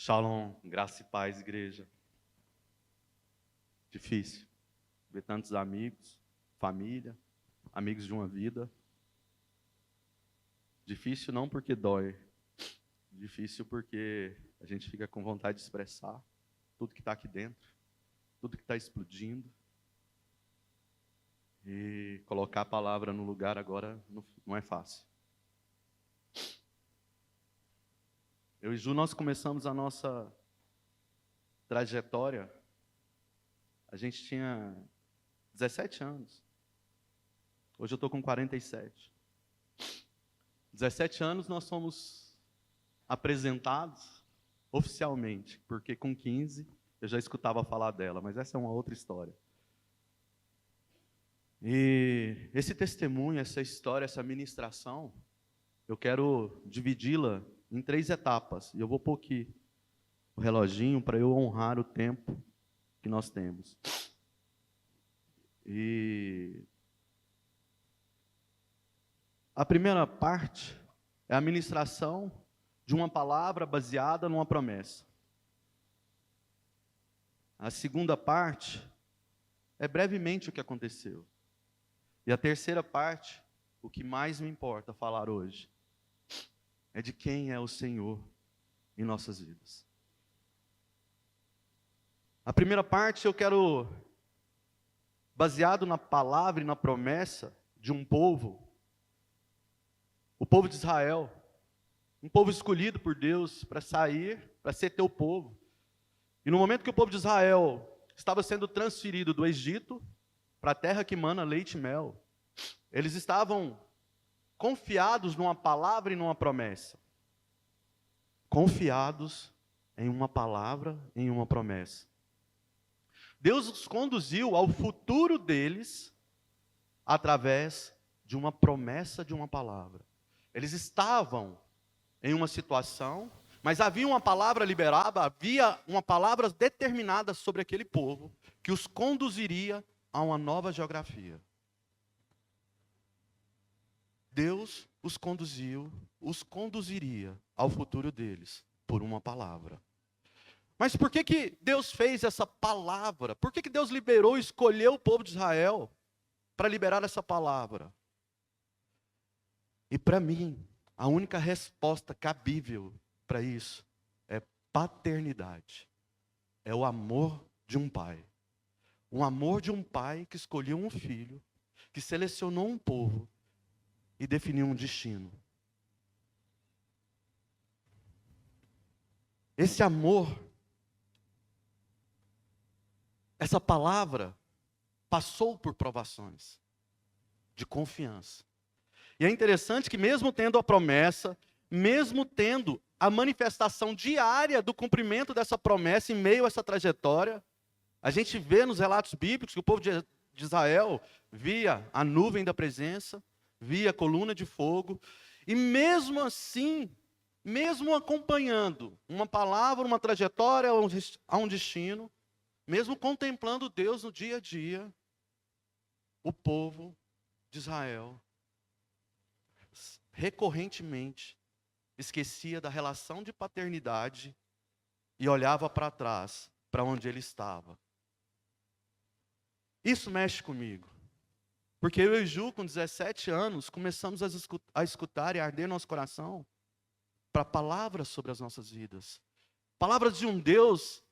Shalom, graça e paz, igreja. Difícil ver tantos amigos, família, amigos de uma vida. Difícil não porque dói, difícil porque a gente fica com vontade de expressar tudo que está aqui dentro, tudo que está explodindo. E colocar a palavra no lugar agora não é fácil. Eu e Ju, nós começamos a nossa trajetória, a gente tinha 17 anos. Hoje eu estou com 47. 17 anos nós fomos apresentados oficialmente, porque com 15 eu já escutava falar dela, mas essa é uma outra história. E esse testemunho, essa história, essa ministração, eu quero dividi-la em 3 etapas. E eu vou pôr aqui o reloginho para eu honrar o tempo que nós temos. E a primeira parte é a ministração de uma palavra baseada numa promessa. A segunda parte é brevemente o que aconteceu. E a terceira parte, o que mais me importa falar hoje, é de quem é o Senhor em nossas vidas. A primeira parte eu quero, baseado na palavra e na promessa de um povo, o povo de Israel, um povo escolhido por Deus para sair, para ser teu povo. E no momento que o povo de Israel estava sendo transferido do Egito para a terra que mana leite e mel, eles estavam confiados numa palavra e numa promessa. Confiados em uma palavra e em uma promessa. Deus os conduziu ao futuro deles através de uma promessa de uma palavra. Eles estavam em uma situação, mas havia uma palavra liberada, havia uma palavra determinada sobre aquele povo que os conduziria a uma nova geografia. Deus os conduziu, os conduziria ao futuro deles por uma palavra. Mas por que Deus fez essa palavra? Por que Deus liberou e escolheu o povo de Israel para liberar essa palavra? E para mim, a única resposta cabível para isso é paternidade. É o amor de um pai. Um amor de um pai que escolheu um filho, que selecionou um povo e definiu um destino. Esse amor, essa palavra, passou por provações de confiança. E é interessante que mesmo tendo a promessa, mesmo tendo a manifestação diária do cumprimento dessa promessa em meio a essa trajetória, a gente vê nos relatos bíblicos que o povo de Israel via a nuvem da presença, via a coluna de fogo, e mesmo assim, mesmo acompanhando uma palavra, uma trajetória a um destino, mesmo contemplando Deus no dia a dia, o povo de Israel recorrentemente esquecia da relação de paternidade e olhava para trás, para onde ele estava. Isso mexe comigo. Porque eu e Ju, com 17 anos, começamos a escutar e a arder nosso coração para palavras sobre as nossas vidas. Palavras de um Deus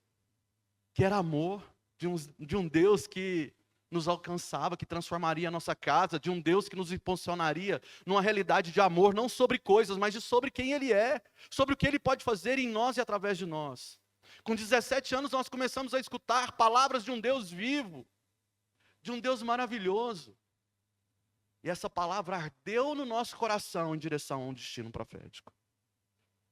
que era amor, de um Deus que nos alcançava, que transformaria a nossa casa, de um Deus que nos impulsionaria numa realidade de amor, não sobre coisas, mas sobre quem Ele é, sobre o que Ele pode fazer em nós e através de nós. Com 17 anos nós começamos a escutar palavras de um Deus vivo, de um Deus maravilhoso. E essa palavra ardeu no nosso coração em direção a um destino profético.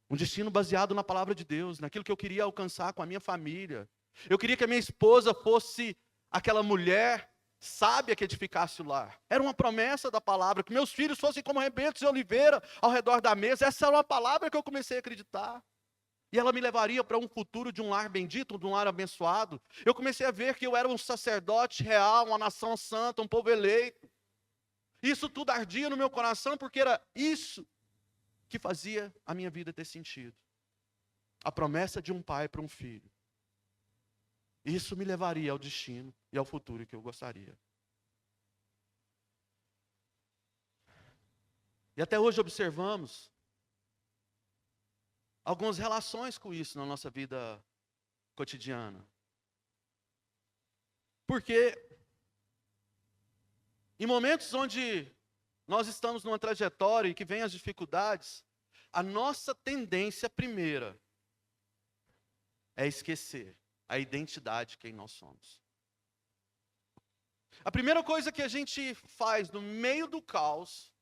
Um destino baseado na palavra de Deus, naquilo que eu queria alcançar com a minha família. Eu queria que a minha esposa fosse aquela mulher sábia que edificasse o lar. Era uma promessa da palavra, que meus filhos fossem como rebentos de oliveira ao redor da mesa. Essa era uma palavra que eu comecei a acreditar. E ela me levaria para um futuro de um lar bendito, de um lar abençoado. Eu comecei a ver que eu era um sacerdote real, uma nação santa, um povo eleito. Isso tudo ardia no meu coração, porque era isso que fazia a minha vida ter sentido. a promessa de um pai para um filho. Isso me levaria ao destino e ao futuro que eu gostaria. E até hoje observamos algumas relações com isso na nossa vida cotidiana. Porque em momentos onde nós estamos numa trajetória e que vem as dificuldades, a nossa tendência primeira é esquecer a identidade de quem nós somos. A primeira coisa que a gente faz no meio do caos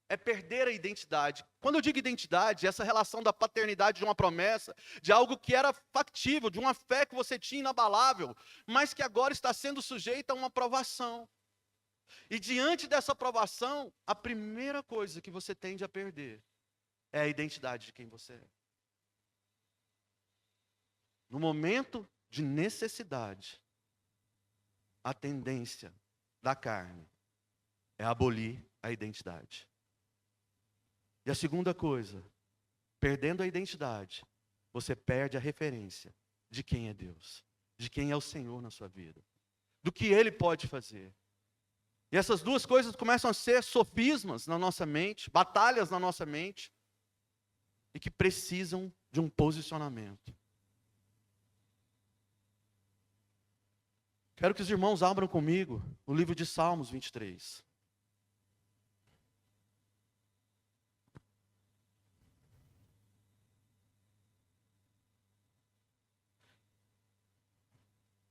é perder a identidade. Quando eu digo identidade, essa relação da paternidade de uma promessa, de algo que era factível, de uma fé que você tinha inabalável, mas que agora está sendo sujeita a uma provação. E diante dessa provação, a primeira coisa que você tende a perder é a identidade de quem você é. No momento de necessidade, a tendência da carne é abolir a identidade. E a segunda coisa, perdendo a identidade, você perde a referência de quem é Deus, de quem é o Senhor na sua vida, do que Ele pode fazer. E essas duas coisas começam a ser sofismas na nossa mente, batalhas na nossa mente, e que precisam de um posicionamento. Quero que os irmãos abram comigo o livro de Salmos 23.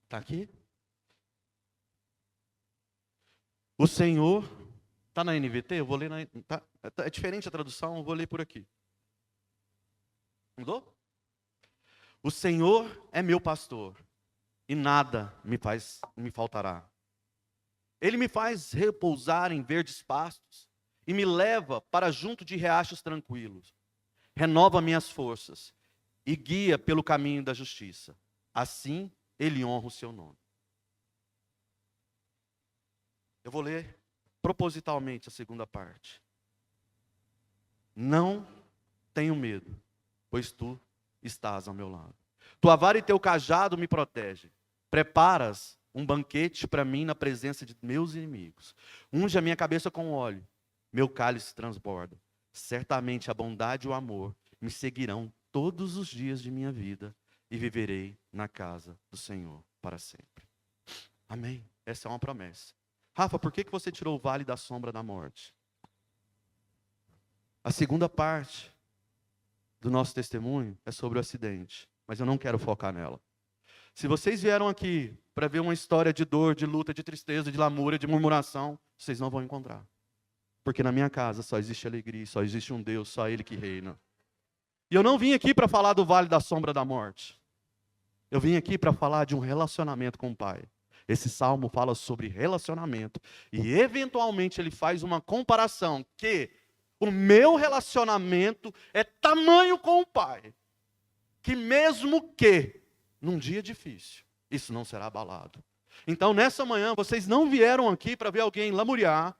Está aqui? O Senhor, está na NVT? Eu vou ler é diferente a tradução, eu vou ler por aqui. Mudou? O Senhor é meu pastor, e nada me faltará. Ele me faz repousar em verdes pastos, e me leva para junto de riachos tranquilos. Renova minhas forças, e guia pelo caminho da justiça. Assim, Ele honra o seu nome. Eu vou ler propositalmente a segunda parte. Não tenho medo, pois tu estás ao meu lado. Tua vara e teu cajado me protegem. Preparas um banquete para mim na presença de meus inimigos. Unge a minha cabeça com óleo, meu cálice transborda. Certamente a bondade e o amor me seguirão todos os dias de minha vida e viverei na casa do Senhor para sempre. Amém. Essa é uma promessa. Rafa, por que você tirou o vale da sombra da morte? A segunda parte do nosso testemunho é sobre o acidente, mas eu não quero focar nela. Se vocês vieram aqui para ver uma história de dor, de luta, de tristeza, de lamúria, de murmuração, vocês não vão encontrar. Porque na minha casa só existe alegria, só existe um Deus, só Ele que reina. E eu não vim aqui para falar do vale da sombra da morte. Eu vim aqui para falar de um relacionamento com o Pai. Esse salmo fala sobre relacionamento. E eventualmente ele faz uma comparação que o meu relacionamento é tamanho com o Pai, que mesmo que num dia difícil, isso não será abalado. Então nessa manhã vocês não vieram aqui para ver alguém lamuriar,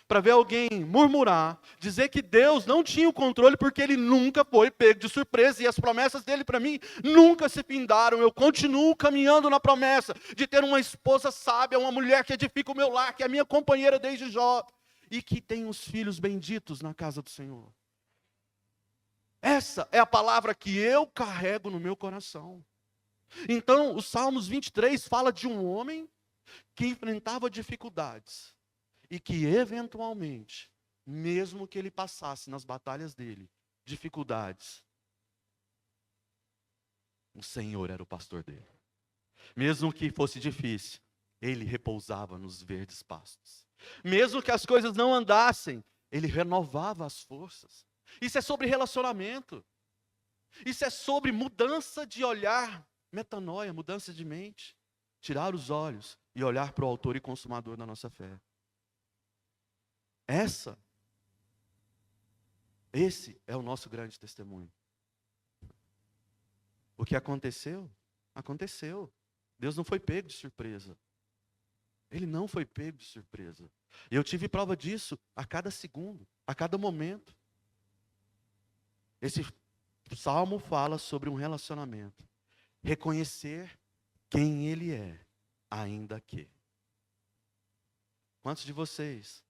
para ver alguém murmurar, dizer que Deus não tinha o controle porque Ele nunca foi pego de surpresa e as promessas dele para mim nunca se findaram. Eu continuo caminhando na promessa de ter uma esposa sábia, uma mulher que edifica o meu lar, que é a minha companheira desde jovem e que tem os filhos benditos na casa do Senhor. Essa é a palavra que eu carrego no meu coração. Então, o Salmos 23 fala de um homem que enfrentava dificuldades e que eventualmente, mesmo que ele passasse nas batalhas dele, dificuldades, o Senhor era o pastor dele. Mesmo que fosse difícil, ele repousava nos verdes pastos. Mesmo que as coisas não andassem, ele renovava as forças. Isso é sobre relacionamento. Isso é sobre mudança de olhar, metanoia, mudança de mente. Tirar os olhos e olhar para o autor e consumador da nossa fé. Esse é o nosso grande testemunho. O que aconteceu, aconteceu. Deus não foi pego de surpresa. Ele não foi pego de surpresa. E eu tive prova disso a cada segundo, a cada momento. Esse O Salmo fala sobre um relacionamento. Reconhecer quem Ele é, ainda que. Quantos de vocês,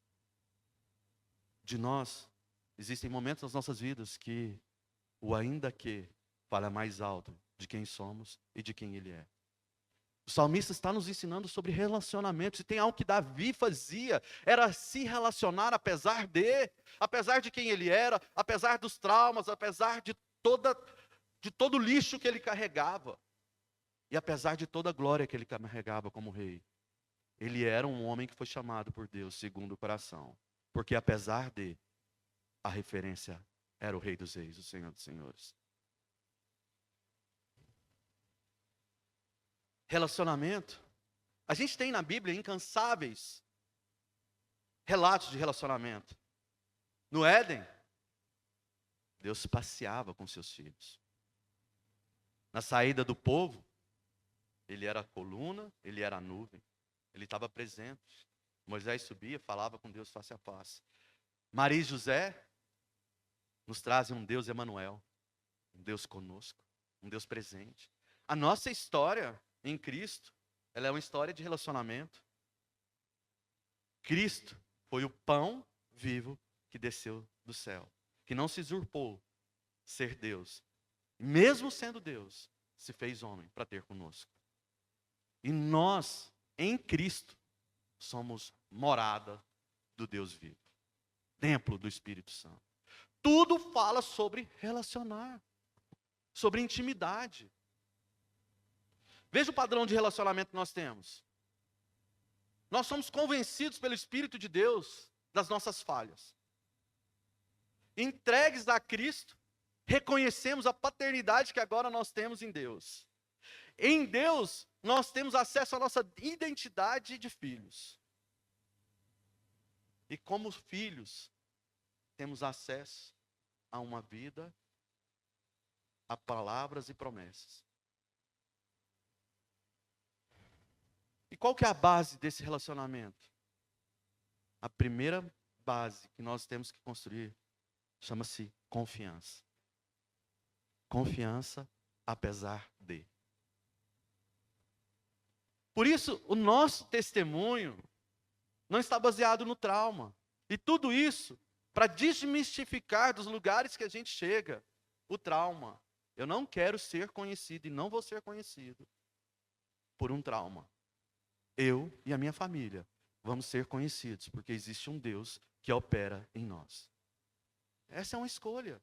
de nós, existem momentos nas nossas vidas que o ainda que fala mais alto de quem somos e de quem Ele é. O salmista está nos ensinando sobre relacionamentos, e tem algo que Davi fazia, era se relacionar apesar de quem ele era, apesar dos traumas, apesar de todo o lixo que ele carregava, e apesar de toda a glória que ele carregava como rei. Ele era um homem que foi chamado por Deus segundo o coração, porque apesar de, a referência era o Rei dos Reis, o Senhor dos Senhores. Relacionamento. A gente tem na Bíblia incansáveis relatos de relacionamento. No Éden, Deus passeava com seus filhos. Na saída do povo, Ele era a coluna, Ele era a nuvem. Ele estava presente. Moisés subia, falava com Deus face a face. Maria e José nos trazem um Deus Emanuel, um Deus conosco, um Deus presente. A nossa história em Cristo, ela é uma história de relacionamento. Cristo foi o pão vivo que desceu do céu, que não se usurpou ser Deus. Mesmo sendo Deus, se fez homem para ter conosco. E nós, em Cristo, somos morada do Deus vivo, templo do Espírito Santo. Tudo fala sobre relacionar, sobre intimidade. Veja o padrão de relacionamento que nós temos. Nós somos convencidos pelo Espírito de Deus das nossas falhas. Entregues a Cristo, reconhecemos a paternidade que agora nós temos em Deus. Em Deus, nós temos acesso à nossa identidade de filhos. E como filhos, temos acesso a uma vida, a palavras e promessas. E qual que é a base desse relacionamento? A primeira base que nós temos que construir chama-se confiança. Confiança apesar de. Por isso, o nosso testemunho não está baseado no trauma. E tudo isso para desmistificar dos lugares que a gente chega o trauma. Eu não quero ser conhecido e não vou ser conhecido por um trauma. Eu e a minha família vamos ser conhecidos porque existe um Deus que opera em nós. Essa é uma escolha.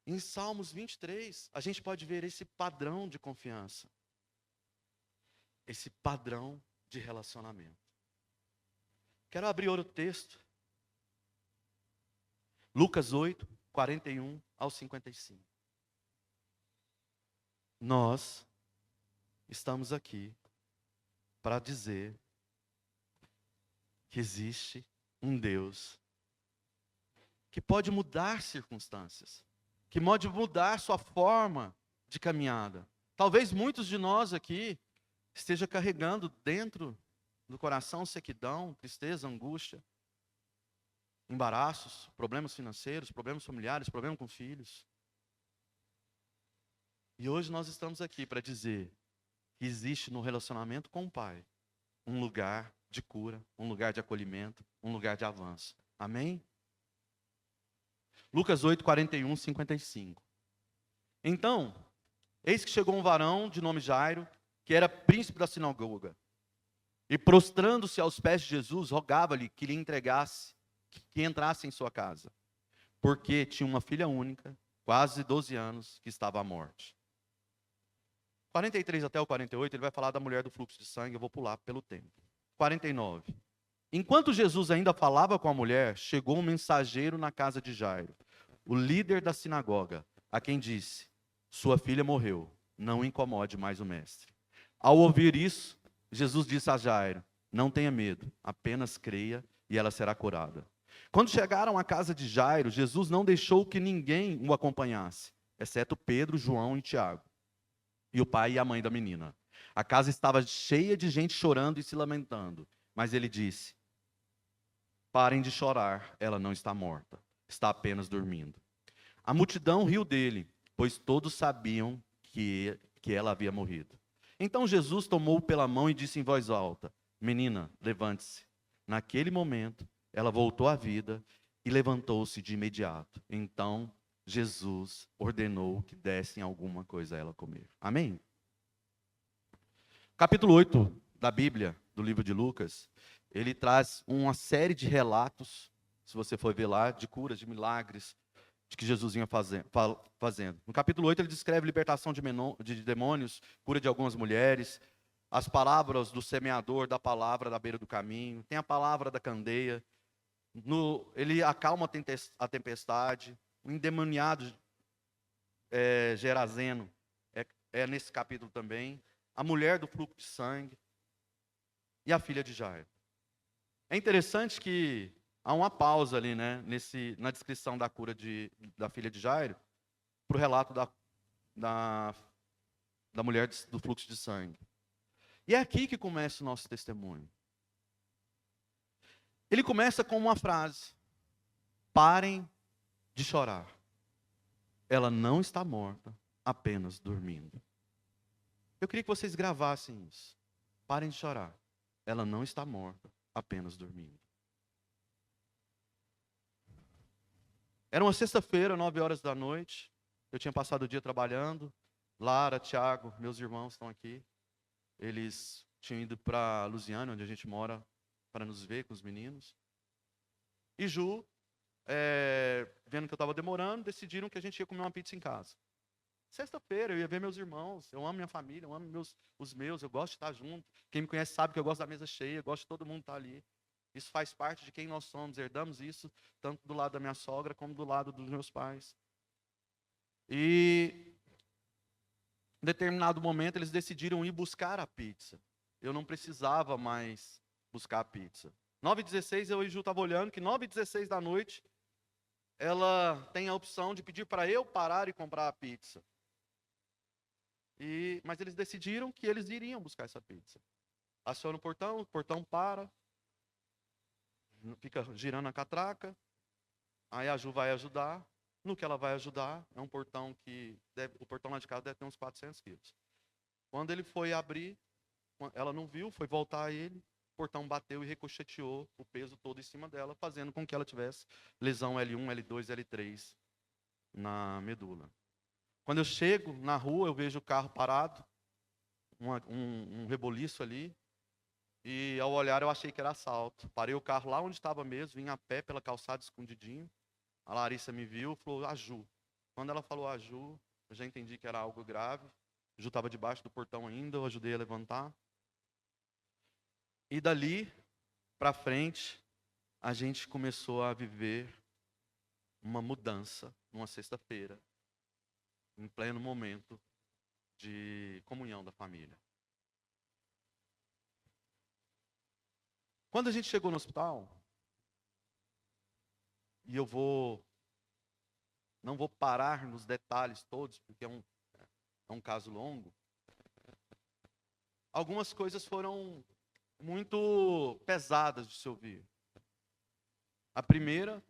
Em Salmos 23, a gente pode ver esse padrão de confiança. Esse padrão de relacionamento. Quero abrir outro texto. Lucas 8, 41 ao 55. Nós estamos aqui para dizer que existe um Deus que pode mudar circunstâncias, que pode mudar sua forma de caminhada. Talvez muitos de nós aqui esteja carregando dentro do coração sequidão, tristeza, angústia, embaraços, problemas financeiros, problemas familiares, problemas com filhos. E hoje nós estamos aqui para dizer que existe no relacionamento com o Pai um lugar de cura, um lugar de acolhimento, um lugar de avanço. Amém? Lucas 8, 41, 55. Então, eis que chegou um varão de nome Jairo, que era príncipe da sinagoga, e prostrando-se aos pés de Jesus, rogava-lhe que lhe entregasse, que entrasse em sua casa, porque tinha uma filha única, quase 12 anos, que estava à morte. 43 até o 48, ele vai falar da mulher do fluxo de sangue, eu vou pular pelo tempo. 49. Enquanto Jesus ainda falava com a mulher, chegou um mensageiro na casa de Jairo, o líder da sinagoga, a quem disse: sua filha morreu, não incomode mais o mestre. Ao ouvir isso, Jesus disse a Jairo: não tenha medo, apenas creia e ela será curada. Quando chegaram à casa de Jairo, Jesus não deixou que ninguém o acompanhasse, exceto Pedro, João e Tiago, e o pai e a mãe da menina. A casa estava cheia de gente chorando e se lamentando, mas ele disse: parem de chorar, ela não está morta, está apenas dormindo. A multidão riu dele, pois todos sabiam que ela havia morrido. Então Jesus tomou-o pela mão e disse em voz alta: Menina, levante-se. Naquele momento, ela voltou à vida e levantou-se de imediato. Então Jesus ordenou que dessem alguma coisa a ela comer. Amém? Capítulo 8 da Bíblia, do livro de Lucas, ele traz uma série de relatos, se você for ver lá, de curas, de milagres, de que Jesus vinha fazendo. No capítulo 8 ele descreve libertação de demônios, cura de algumas mulheres, as palavras do semeador, da palavra da beira do caminho, tem a palavra da candeia, ele acalma a tempestade, o endemoniado Gerazeno é nesse capítulo também, a mulher do fluxo de sangue e a filha de Jairo. É interessante que há uma pausa ali, né, na descrição da cura da filha de Jairo, para o relato da mulher do fluxo de sangue. E é aqui que começa o nosso testemunho. Ele começa com uma frase: parem de chorar. Ela não está morta, apenas dormindo. Eu queria que vocês gravassem isso. Parem de chorar. Ela não está morta, apenas dormindo. Era uma sexta-feira, 9 horas da noite. Eu tinha passado o dia trabalhando. Lara, Tiago, meus irmãos estão aqui. Eles tinham ido para Lusiânia, onde a gente mora, para nos ver com os meninos. E Ju, vendo que eu estava demorando, decidiram que a gente ia comer uma pizza em casa. Sexta-feira, eu ia ver meus irmãos. Eu amo minha família, eu amo os meus, eu gosto de estar junto. Quem me conhece sabe que eu gosto da mesa cheia, eu gosto de todo mundo estar ali. Isso faz parte de quem nós somos, herdamos isso, tanto do lado da minha sogra, como do lado dos meus pais. E, em determinado momento, eles decidiram ir buscar a pizza. Eu não precisava mais buscar a pizza. 9h16, eu e Ju estavam olhando, que 9h16 da noite, ela tem a opção de pedir para eu parar e comprar a pizza. Mas eles decidiram que eles iriam buscar essa pizza. Aciona o portão para, fica girando a catraca, aí a Ju vai ajudar. No que ela vai ajudar, é um portão o portão lá de casa deve ter uns 400 quilos. Quando ele foi abrir, ela não viu, foi voltar a ele, o portão bateu e ricocheteou o peso todo em cima dela, fazendo com que ela tivesse lesão L1, L2, L3 na medula. Quando eu chego na rua, eu vejo o carro parado, um reboliço ali, e ao olhar eu achei que era assalto. Parei o carro lá onde estava mesmo, vim a pé pela calçada escondidinho. A Larissa me viu, falou: a Ju. Quando ela falou a Ju, eu já entendi que era algo grave. A Ju estava debaixo do portão ainda, eu ajudei a levantar. E dali para frente, a gente começou a viver uma mudança numa sexta-feira, em pleno momento de comunhão da família. Quando a gente chegou no hospital, e eu não vou parar nos detalhes todos, porque é um caso longo, algumas coisas foram muito pesadas de se ouvir. A primeira,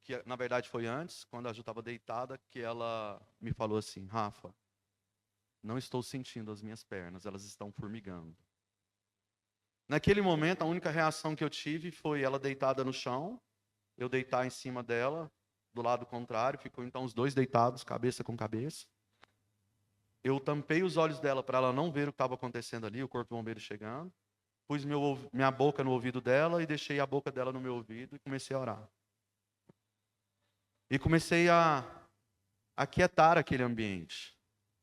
que na verdade foi antes, quando a Ju estava deitada, que ela me falou assim: Rafa, não estou sentindo as minhas pernas, elas estão formigando. Naquele momento, a única reação que eu tive foi ela deitada no chão, eu deitar em cima dela, do lado contrário, ficou então os dois deitados, cabeça com cabeça. Eu tampei os olhos dela para ela não ver o que estava acontecendo ali, o corpo do bombeiro chegando. Pus minha boca no ouvido dela e deixei a boca dela no meu ouvido e comecei a orar. E comecei a aquietar aquele ambiente,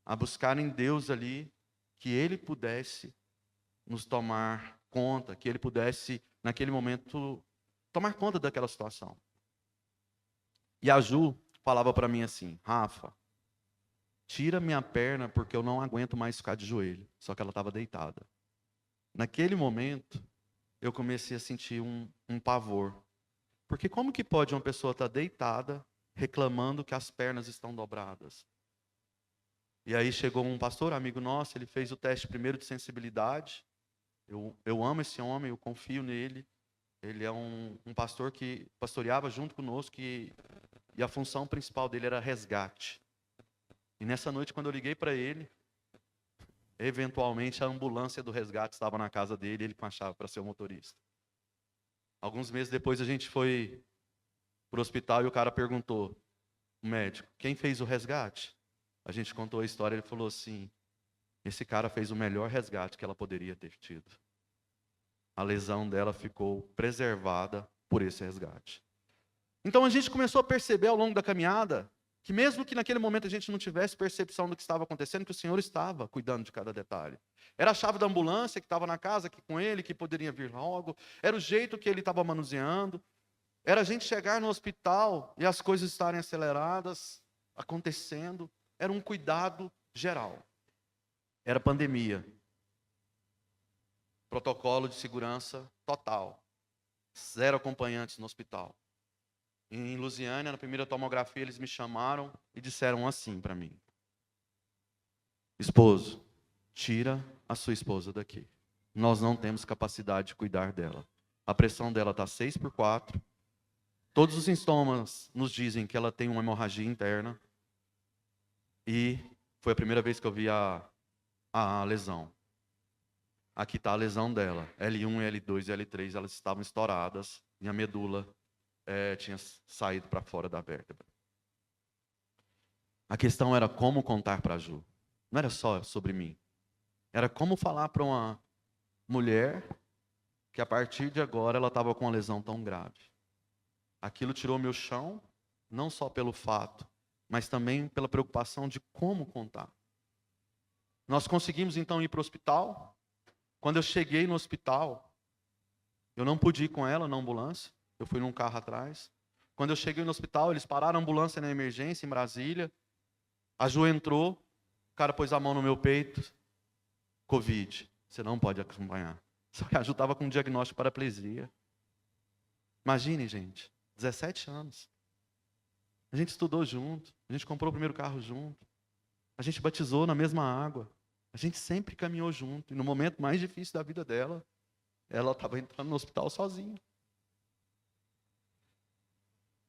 a buscar em Deus ali que Ele pudesse nos tomar conta, que Ele pudesse, naquele momento, tomar conta daquela situação. E a Ju falava para mim assim: Rafa, tira minha perna porque eu não aguento mais ficar de joelho. Só que ela estava deitada. Naquele momento, eu comecei a sentir um pavor. Porque como que pode uma pessoa estar deitada, reclamando que as pernas estão dobradas? E aí chegou um pastor, amigo nosso, ele fez o teste primeiro de sensibilidade. Eu amo esse homem, eu confio nele. Ele é um pastor que pastoreava junto conosco, que e a função principal dele era resgate. E nessa noite, quando eu liguei para ele, eventualmente a ambulância do resgate estava na casa dele, ele com a chave para ser o motorista. Alguns meses depois a gente foi para o hospital e o cara perguntou, o médico, quem fez o resgate? A gente contou a história, ele falou assim, esse cara fez o melhor resgate que ela poderia ter tido. A lesão dela ficou preservada por esse resgate. Então a gente começou a perceber ao longo da caminhada, que mesmo que naquele momento a gente não tivesse percepção do que estava acontecendo, que o Senhor estava cuidando de cada detalhe. Era a chave da ambulância que estava na casa aqui com ele, que poderia vir logo. Era o jeito que ele estava manuseando. Era a gente chegar no hospital e as coisas estarem aceleradas, acontecendo. Era um cuidado geral. Era pandemia. Protocolo de segurança total. 0 acompanhantes no hospital. Em Lusiânia, na primeira tomografia, eles me chamaram e disseram assim para mim. Esposo, tira a sua esposa daqui. Nós não temos capacidade de cuidar dela. A pressão dela está 6/4. Todos os sintomas nos dizem que ela tem uma hemorragia interna. E foi a primeira vez que eu vi a lesão. Aqui está a lesão dela. L1, L2 e L3, elas estavam estouradas. E a medula tinha saído para fora da vértebra. A questão era como contar para a Ju. Não era só sobre mim. Era como falar para uma mulher que a partir de agora ela estava com uma lesão tão grave. Aquilo tirou meu chão, não só pelo fato, mas também pela preocupação de como contar. Nós conseguimos então ir para o hospital. Quando eu cheguei no hospital, eu não pude ir com ela na ambulância. Eu fui num carro atrás. Quando eu cheguei no hospital, eles pararam a ambulância na emergência em Brasília. A Ju entrou, o cara pôs a mão no meu peito. Covid, você não pode acompanhar. Só que a Ju estava com um diagnóstico de paraplegia. Imagine, gente, 17 anos. A gente estudou junto, a gente comprou o primeiro carro junto. A gente batizou na mesma água. A gente sempre caminhou junto. E no momento mais difícil da vida dela, ela estava entrando no hospital sozinha.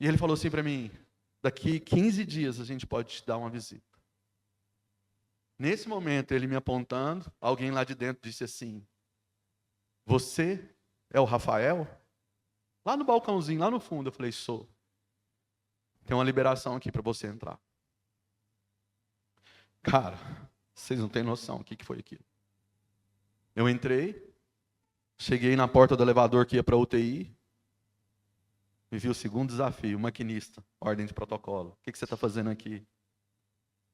E ele falou assim para mim, daqui 15 dias a gente pode te dar uma visita. Nesse momento, ele me apontando, alguém lá de dentro disse assim, você é o Rafael? Lá no balcãozinho, lá no fundo, eu falei, sou. Tem uma liberação aqui para você entrar. Cara, vocês não têm noção o que foi aquilo. Eu entrei, cheguei na porta do elevador que ia para a UTI, me vi o segundo desafio, maquinista, ordem de protocolo. O que você está fazendo aqui?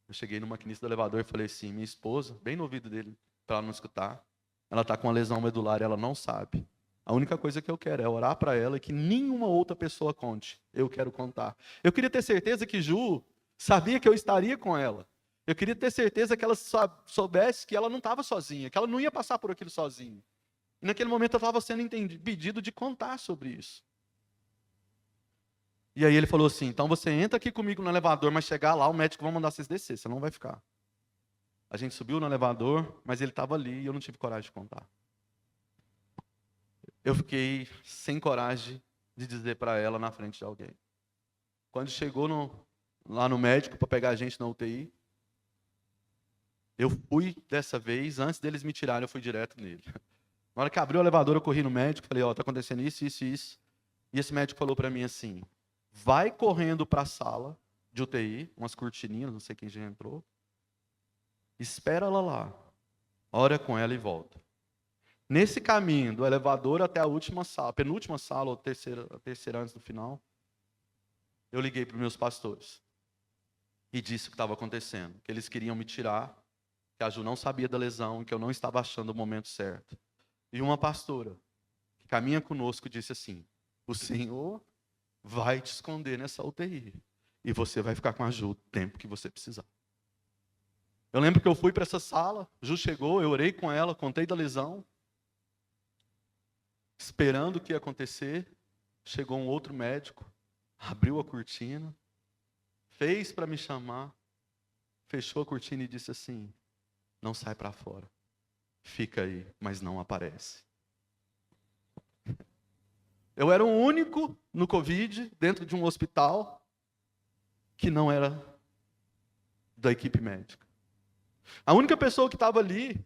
Eu cheguei no maquinista do elevador e falei assim, minha esposa, bem no ouvido dele, para ela não escutar, ela está com uma lesão medular e ela não sabe. A única coisa que eu quero é orar para ela e que nenhuma outra pessoa conte. Eu quero contar. Eu queria ter certeza que Ju sabia que eu estaria com ela. Eu queria ter certeza que ela soubesse que ela não estava sozinha, que ela não ia passar por aquilo sozinha. E naquele momento eu estava sendo pedido de contar sobre isso. E aí ele falou assim, então você entra aqui comigo no elevador, mas chegar lá o médico vai mandar vocês descer, você não vai ficar. A gente subiu no elevador, mas ele estava ali e eu não tive coragem de contar. Eu fiquei sem coragem de dizer para ela na frente de alguém. Quando chegou lá no médico para pegar a gente na UTI, eu fui dessa vez, antes deles me tirarem, eu fui direto nele. Na hora que abriu o elevador, eu corri no médico, falei, está acontecendo isso, isso, isso. E esse médico falou para mim assim, vai correndo para a sala de UTI, umas cortininhas, não sei quem já entrou. Espera ela lá. Ora com ela e volta. Nesse caminho do elevador até a última sala, penúltima sala, ou a terceira antes do final, eu liguei para os meus pastores. E disse o que estava acontecendo. Que eles queriam me tirar, que a Ju não sabia da lesão, que eu não estava achando o momento certo. E uma pastora, que caminha conosco, disse assim, o Senhor vai te esconder nessa UTI. E você vai ficar com a Ju o tempo que você precisar. Eu lembro que eu fui para essa sala, Ju chegou, eu orei com ela, contei da lesão. Esperando o que ia acontecer, chegou um outro médico, abriu a cortina, fez para me chamar, fechou a cortina e disse assim, não sai para fora, fica aí, mas não aparece. Eu era o único no Covid, dentro de um hospital, que não era da equipe médica. A única pessoa que estava ali,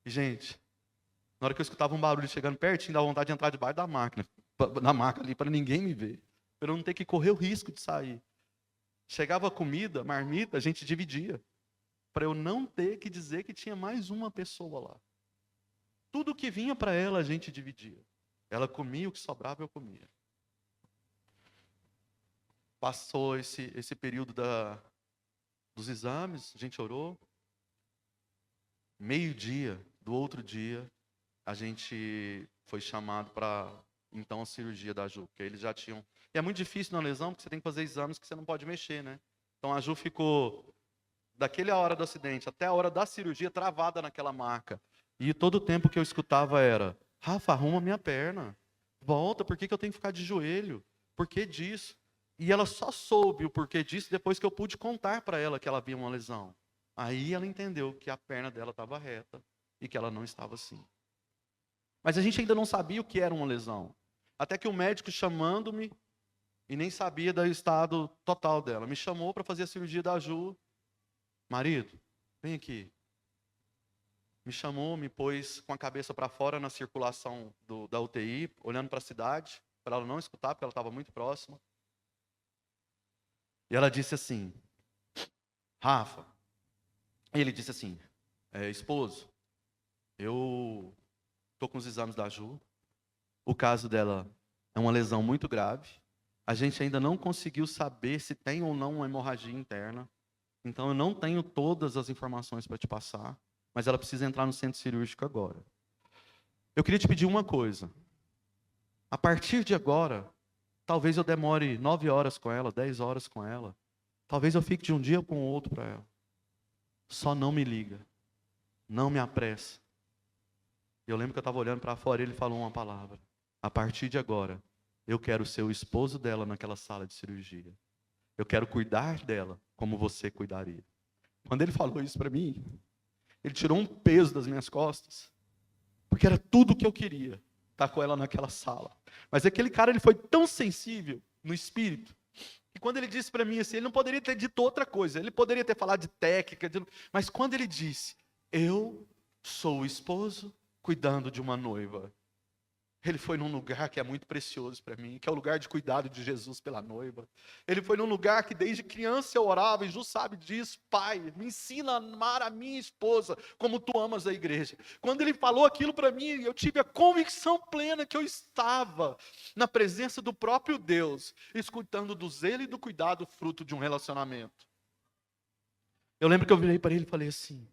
gente, na hora que eu escutava um barulho chegando pertinho, dava vontade de entrar debaixo da maca ali, para ninguém me ver, para eu não ter que correr o risco de sair. Chegava a comida, marmita, a gente dividia, para eu não ter que dizer que tinha mais uma pessoa lá. Tudo que vinha para ela, a gente dividia. Ela comia, o que sobrava, eu comia. Passou esse período dos exames, a gente orou. Meio-dia do outro dia, a gente foi chamado para, então, a cirurgia da Ju, porque eles já tinham... E é muito difícil na lesão, porque você tem que fazer exames que você não pode mexer, né? Então, a Ju ficou, daquela hora do acidente até a hora da cirurgia, travada naquela maca. E todo o tempo que eu escutava era, Rafa, arruma minha perna. Volta, por que eu tenho que ficar de joelho? Por que disso? E ela só soube o porquê disso depois que eu pude contar para ela que ela havia uma lesão. Aí ela entendeu que a perna dela estava reta e que ela não estava assim. Mas a gente ainda não sabia o que era uma lesão. Até que o médico chamando-me, e nem sabia do estado total dela, me chamou para fazer a cirurgia da Ju. Marido, vem aqui. Me chamou, me pôs com a cabeça para fora na circulação da UTI, olhando para a cidade, para ela não escutar, porque ela estava muito próxima. E ela disse assim, Rafa, ele disse assim, esposo, eu estou com os exames da Ju, o caso dela é uma lesão muito grave, a gente ainda não conseguiu saber se tem ou não uma hemorragia interna, então eu não tenho todas as informações para te passar, mas ela precisa entrar no centro cirúrgico agora. Eu queria te pedir uma coisa, a partir de agora, talvez eu demore 9 horas com ela, 10 horas com ela, talvez eu fique de um dia para o outro para ela, só não me liga, não me apressa. Eu lembro que eu estava olhando para fora e ele falou uma palavra. A partir de agora, eu quero ser o esposo dela naquela sala de cirurgia. Eu quero cuidar dela como você cuidaria. Quando ele falou isso para mim, ele tirou um peso das minhas costas. Porque era tudo o que eu queria, estar com ela naquela sala. Mas aquele cara, ele foi tão sensível no espírito, que quando ele disse para mim assim, ele não poderia ter dito outra coisa. Ele poderia ter falado de técnica, mas quando ele disse, eu sou o esposo cuidando de uma noiva. Ele foi num lugar que é muito precioso para mim, que é o lugar de cuidado de Jesus pela noiva. Ele foi num lugar que desde criança eu orava, e Ju sabe disso, Pai, me ensina a amar a minha esposa, como tu amas a igreja. Quando ele falou aquilo para mim, eu tive a convicção plena que eu estava na presença do próprio Deus, escutando do zelo e do cuidado fruto de um relacionamento. Eu lembro que eu virei para ele e falei assim,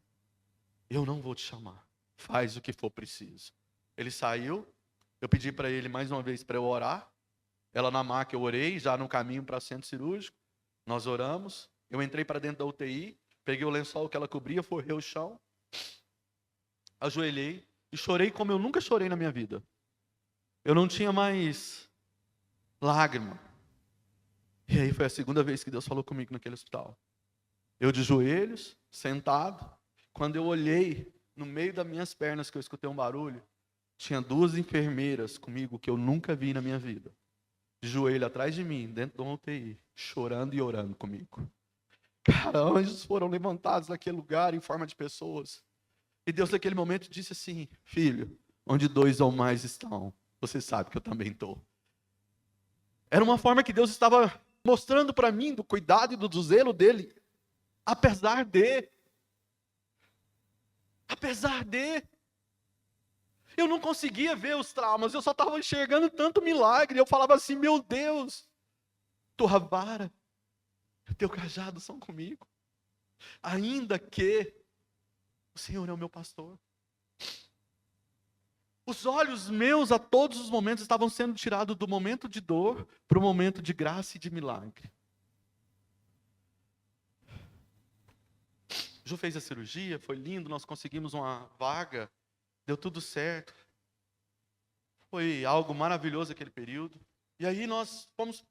eu não vou te chamar, faz o que for preciso. Ele saiu. Eu pedi para ele mais uma vez para eu orar. Ela na maca eu orei, já no caminho para o centro cirúrgico. Nós oramos. Eu entrei para dentro da UTI, peguei o lençol que ela cobria, forrei o chão, ajoelhei e chorei como eu nunca chorei na minha vida. Eu não tinha mais lágrima. E aí foi a segunda vez que Deus falou comigo naquele hospital. Eu de joelhos, sentado. Quando eu olhei no meio das minhas pernas que eu escutei um barulho, tinha 2 enfermeiras comigo que eu nunca vi na minha vida. De joelho atrás de mim, dentro de uma UTI, chorando e orando comigo. Cara, anjos foram levantados naquele lugar em forma de pessoas. E Deus naquele momento disse assim, filho, onde 2 ou mais estão, você sabe que eu também estou. Era uma forma que Deus estava mostrando para mim do cuidado e do zelo dele. Apesar de. Eu não conseguia ver os traumas, eu só estava enxergando tanto milagre. Eu falava assim, meu Deus, tua vara, teu cajado são comigo. Ainda que o Senhor é o meu pastor. Os olhos meus a todos os momentos estavam sendo tirados do momento de dor para o momento de graça e de milagre. Ju fez a cirurgia, foi lindo, nós conseguimos uma vaga, deu tudo certo. Foi algo maravilhoso aquele período. E aí nós fomos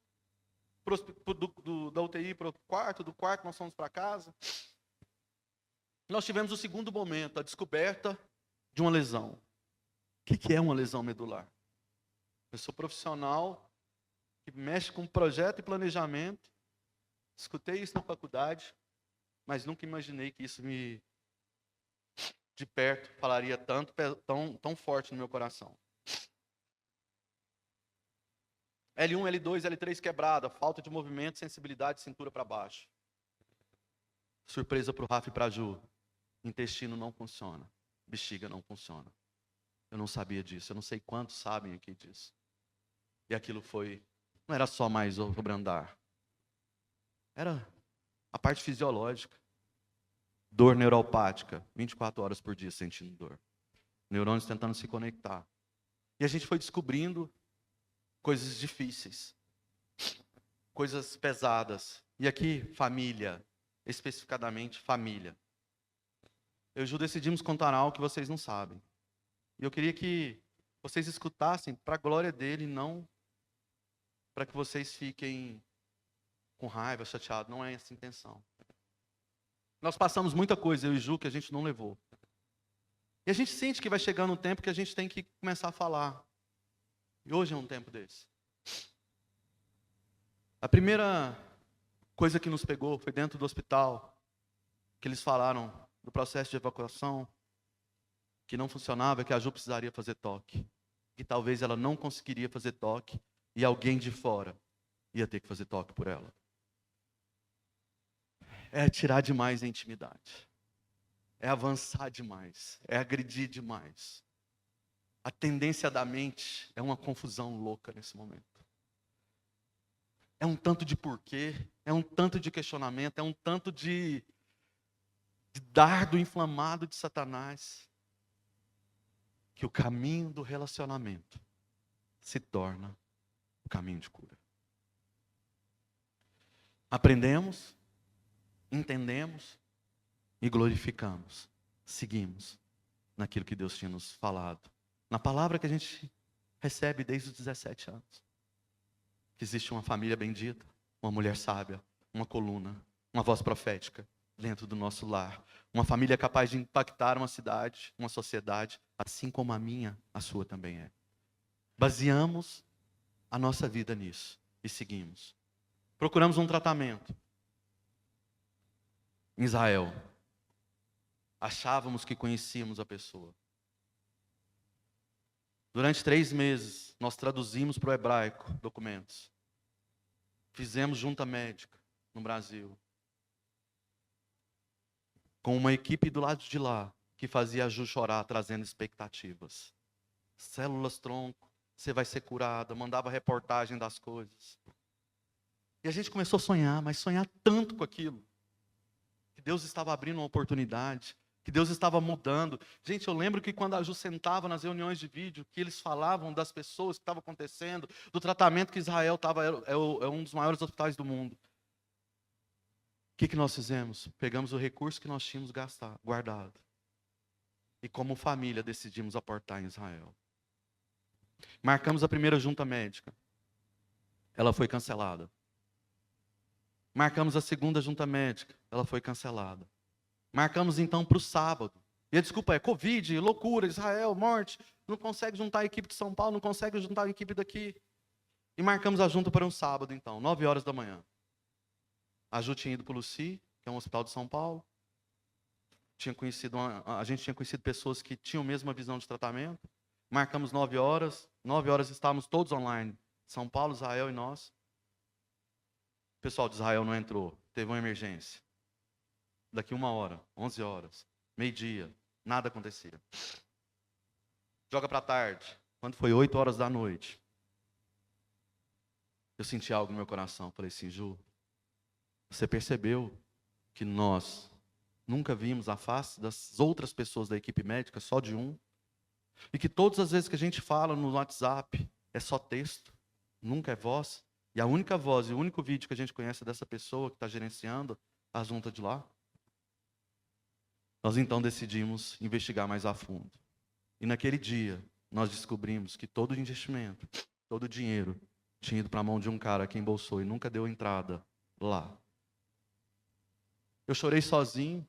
da UTI para o quarto, do quarto nós fomos para casa. Nós tivemos o segundo momento, a descoberta de uma lesão. O que é uma lesão medular? Eu sou profissional que mexe com projeto e planejamento. Escutei isso na faculdade, mas nunca imaginei que isso de perto, falaria tão forte no meu coração. L1, L2, L3 quebrada, falta de movimento, sensibilidade, cintura para baixo. Surpresa para o Rafa e para a Ju. Intestino não funciona, bexiga não funciona. Eu não sabia disso, eu não sei quantos sabem aqui disso. E aquilo não era só mais o brandar. Era a parte fisiológica. Dor neuropática, 24 horas por dia sentindo dor. Neurônios tentando se conectar. E a gente foi descobrindo coisas difíceis, coisas pesadas. E aqui, família, especificadamente família. Eu e Ju decidimos contar algo que vocês não sabem. E eu queria que vocês escutassem para a glória dele, não para que vocês fiquem com raiva, chateados. Não é essa a intenção. Nós passamos muita coisa, eu e Ju, que a gente não levou. E a gente sente que vai chegando um tempo que a gente tem que começar a falar. E hoje é um tempo desse. A primeira coisa que nos pegou foi dentro do hospital, que eles falaram do processo de evacuação, que não funcionava, que a Ju precisaria fazer toque. Que talvez ela não conseguiria fazer toque e alguém de fora ia ter que fazer toque por ela. É tirar demais a intimidade. É avançar demais. É agredir demais. A tendência da mente é uma confusão louca nesse momento. É um tanto de porquê, é um tanto de questionamento, é um tanto de dardo inflamado de Satanás, que o caminho do relacionamento se torna o caminho de cura. Aprendemos, entendemos e glorificamos. Seguimos naquilo que Deus tinha nos falado. Na palavra que a gente recebe desde os 17 anos. Que existe uma família bendita, uma mulher sábia, uma coluna, uma voz profética dentro do nosso lar. Uma família capaz de impactar uma cidade, uma sociedade, assim como a minha, a sua também é. Baseamos a nossa vida nisso e seguimos. Procuramos um tratamento. Em Israel. Achávamos que conhecíamos a pessoa. Durante 3 meses, nós traduzimos para o hebraico documentos. Fizemos junta médica no Brasil. Com uma equipe do lado de lá, que fazia a Ju chorar, trazendo expectativas. Células tronco, você vai ser curada, mandava reportagem das coisas. E a gente começou a sonhar, mas sonhar tanto com aquilo. Que Deus estava abrindo uma oportunidade, que Deus estava mudando. Gente, eu lembro que quando a Ju sentava nas reuniões de vídeo, que eles falavam das pessoas que estavam acontecendo, do tratamento que Israel estava, é um dos maiores hospitais do mundo. O que nós fizemos? Pegamos o recurso que nós tínhamos guardado. E como família decidimos aportar em Israel. Marcamos a primeira junta médica. Ela foi cancelada. Marcamos a segunda junta médica. Ela foi cancelada. Marcamos então para o sábado. E a desculpa é Covid, loucura, Israel, morte. Não consegue juntar a equipe de São Paulo, não consegue juntar a equipe daqui. E marcamos a junta para um sábado então, 9 horas da manhã. A Ju tinha ido para o Luci, que é um hospital de São Paulo. A gente tinha conhecido pessoas que tinham a mesma visão de tratamento. Marcamos 9 horas. 9 horas estávamos todos online. São Paulo, Israel e nós. O pessoal de Israel não entrou. Teve uma emergência. Daqui 1 hora, 11 horas, meio-dia, nada acontecia. Joga para tarde. Quando foi 8 horas da noite, eu senti algo no meu coração. Falei assim, Ju, você percebeu que nós nunca vimos a face das outras pessoas da equipe médica, só de um? E que todas as vezes que a gente fala no WhatsApp, é só texto, nunca é voz? E a única voz e o único vídeo que a gente conhece dessa pessoa que está gerenciando a junta de lá? Nós então decidimos investigar mais a fundo. E naquele dia, nós descobrimos que todo o investimento, todo o dinheiro, tinha ido para a mão de um cara que embolsou e nunca deu entrada lá. Eu chorei sozinho,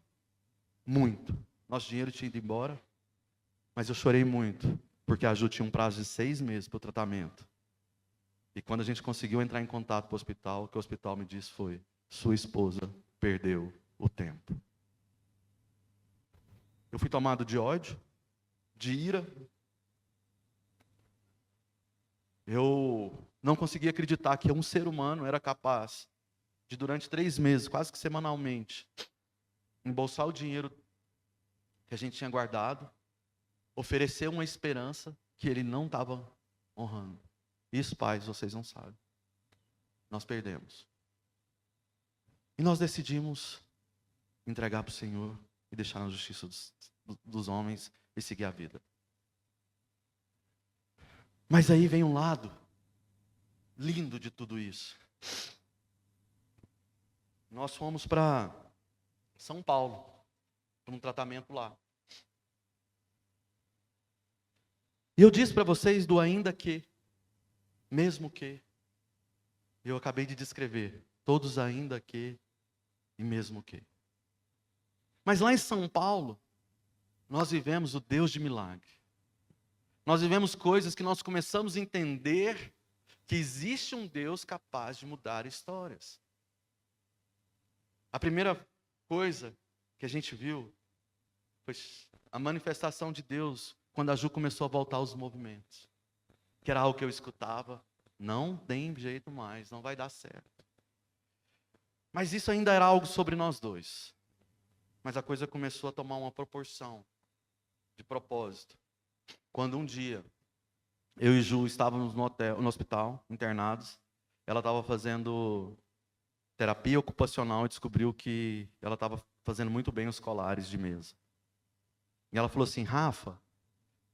muito. Nosso dinheiro tinha ido embora, mas eu chorei muito, porque a Ju tinha um prazo de 6 meses para o tratamento. E quando a gente conseguiu entrar em contato com o hospital, o que o hospital me disse foi, sua esposa perdeu o tempo. Eu fui tomado de ódio, de ira. Eu não conseguia acreditar que um ser humano era capaz de, durante 3 meses, quase que semanalmente, embolsar o dinheiro que a gente tinha guardado, oferecer uma esperança que ele não estava honrando. Isso, pais, vocês não sabem. Nós perdemos. E nós decidimos entregar para o Senhor e deixar na justiça dos homens e seguir a vida. Mas aí vem um lado lindo de tudo isso. Nós fomos para São Paulo, para um tratamento lá. E eu disse para vocês do ainda que, mesmo que, eu acabei de descrever, todos ainda que e mesmo que. Mas lá em São Paulo, nós vivemos o Deus de milagre. Nós vivemos coisas que nós começamos a entender que existe um Deus capaz de mudar histórias. A primeira coisa que a gente viu foi a manifestação de Deus quando a Ju começou a voltar aos movimentos. Que era algo que eu escutava, não tem jeito mais, não vai dar certo. Mas isso ainda era algo sobre nós dois. Mas a coisa começou a tomar uma proporção de propósito. Quando um dia, eu e Ju estávamos no hospital, internados, ela estava fazendo terapia ocupacional e descobriu que ela estava fazendo muito bem os colares de mesa. E ela falou assim, Rafa,